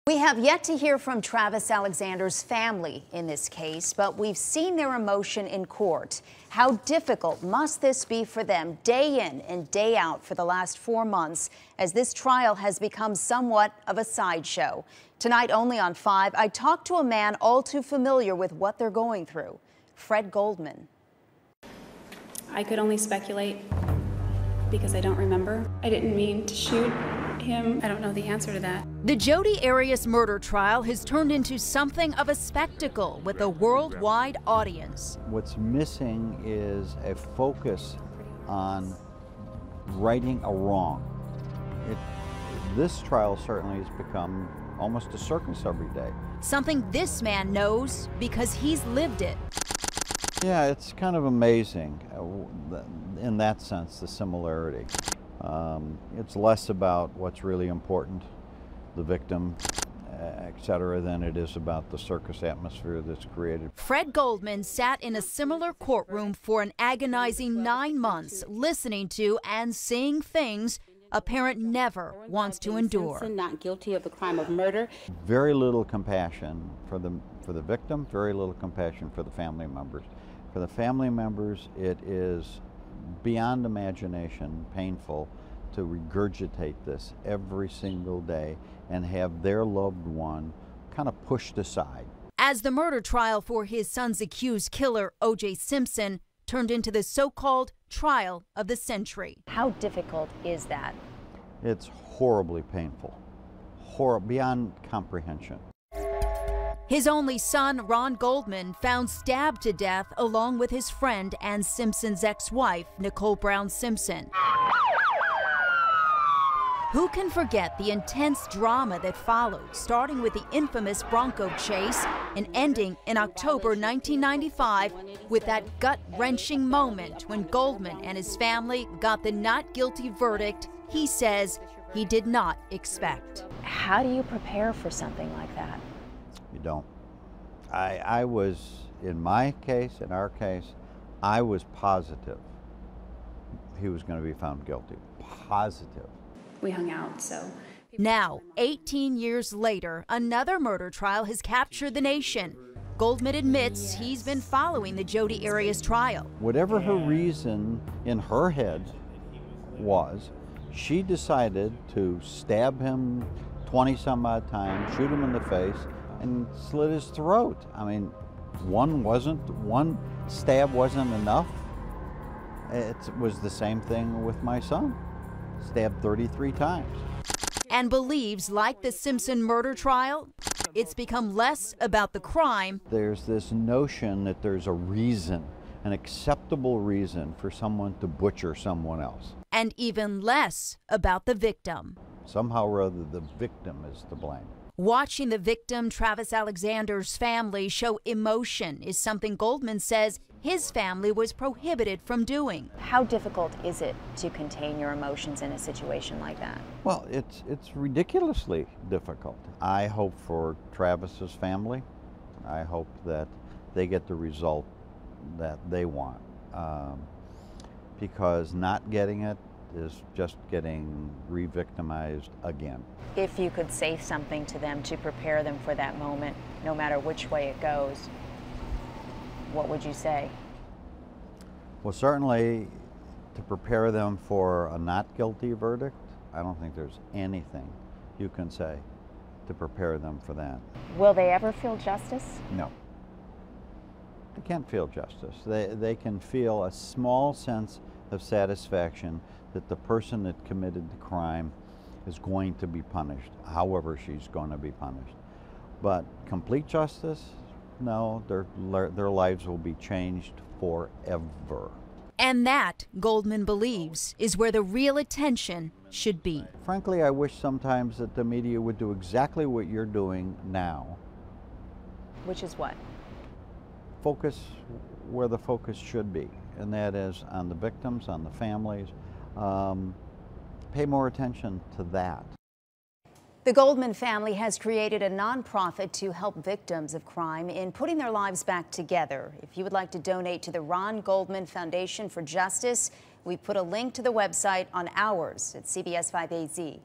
We have yet to hear from Travis Alexander's family in this case, but we've seen their emotion in court. How difficult must this be for them day in and day out for the last 4 months as this trial has become somewhat of a sideshow? Tonight only on 5, I talked to a man all too familiar with what they're going through, Fred Goldman. I could only speculate because I don't remember. I didn't mean to shoot him. I don't know the answer to that. The Jodi Arias murder trial has turned into something of a spectacle with a worldwide audience. What's missing is a focus on righting a wrong. This trial certainly has become almost a circus every day. Something this man knows because he's lived it. Yeah, it's kind of amazing in that sense, the similarity. It's less about what's really important, the victim, etc., than it is about the circus atmosphere that's created. Fred Goldman sat in a similar courtroom for an agonizing 9 months, listening to and seeing things a parent never wants to endure. Not guilty of the crime of murder. Very little compassion for the victim, very little compassion for the family members. For the family members, it is beyond imagination painful to regurgitate this every single day and have their loved one kind of pushed aside. As the murder trial for his son's accused killer, O.J. Simpson, turned into the so-called trial of the century. How difficult is that? It's horribly painful, beyond comprehension. His only son, Ron Goldman, found stabbed to death along with his friend and Simpson's ex-wife, Nicole Brown Simpson. Who can forget the intense drama that followed, starting with the infamous Bronco chase and ending in October 1995 with that gut-wrenching moment when Goldman and his family got the not guilty verdict he says he did not expect. How do you prepare for something like that? You don't. I was, in my case, in our case, I was positive he was going to be found guilty. Positive. We hung out, so. Now, 18 years later, another murder trial has captured the nation. Goldman admits he's been following the Jodi Arias trial. Whatever her reason in her head was, she decided to stab him 20 some odd times, shoot him in the face, and slit his throat. I mean, one stab wasn't enough. It was the same thing with my son. Stabbed 33 times. And believes, like the Simpson murder trial, it's become less about the crime. There's this notion that there's a reason, an acceptable reason for someone to butcher someone else. And even less about the victim. Somehow or other, the victim is to blame. Watching the victim, Travis Alexander's family, show emotion is something Goldman says his family was prohibited from doing. How difficult is it to contain your emotions in a situation like that? Well, it's ridiculously difficult. I hope for Travis's family, I hope that they get the result that they want. Because not getting it is just getting re-victimized again. If you could say something to them to prepare them for that moment, no matter which way it goes, what would you say? Well, certainly to prepare them for a not guilty verdict, I don't think there's anything you can say to prepare them for that. Will they ever feel justice? No. They can't feel justice. They can feel a small sense of satisfaction that the person that committed the crime is going to be punished, however she's going to be punished. But complete justice, no, their lives will be changed forever. And that, Goldman believes, is where the real attention should be. Frankly, I wish sometimes that the media would do exactly what you're doing now. Which is what? Focus where the focus should be, and that is on the victims, on the families. Pay more attention to that. The Goldman family has created a nonprofit to help victims of crime in putting their lives back together. If you would like to donate to the Ron Goldman Foundation for Justice, we put a link to the website on ours at cbs5az.com.